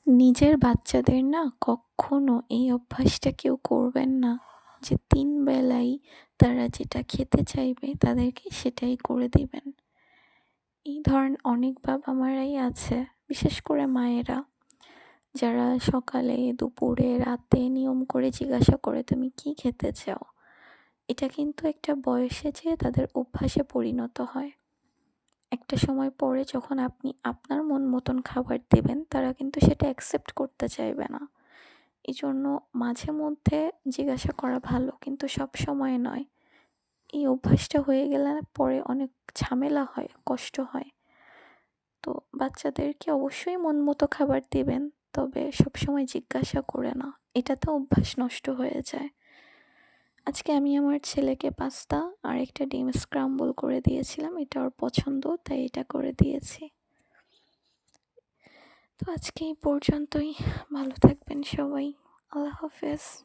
নিজের বাচ্চাদের না কখনো এই অভ্যাসটা কেউ করবেন না যে ৩ বেলাই তারা যেটা খেতে চাইবে তাদেরকে সেটাই করে দিবেন। এই ধরেন অনেক বাবা-মারাই আছে, বিশেষ করে মায়েরা, যারা সকালে, দুপুরে, রাতে নিয়ম করে জিজ্ঞাসা করে, "তুমি কি খেতে চাও?" এটা কিন্তু একটা বয়সে যেয়ে তাদের অভ্যাসে পরিণত হয়। একটা সময় পরে যখন আপনি আপনার মন মতন খাবার দেবেন, তারা কিন্তু সেটা অ্যাকসেপ্ট করতে চাইবে না। এজন্য মাঝে মধ্যে জিজ্ঞাসা করা ভালো, কিন্তু সবসময় নয়। এই অভ্যাসটা হয়ে গেলে পরে অনেক ঝামেলা হয়, কষ্ট হয়। তো বাচ্চাদেরকে অবশ্যই মন মতো খাবার দিবেন, তবে সবসময় জিজ্ঞাসা করে না। এটাতে অভ্যাস নষ্ট হয়ে যায়। আজকে আমি আমার ছেলেকে পাস্তা আর একটা ডিম স্ক্রাম্বল করে দিয়েছিলাম। এটা ওর পছন্দ, তাই এটা করে দিয়েছি। তো আজকে এই পর্যন্তই। ভালো থাকবেন সবাই। আল্লাহ হাফেজ।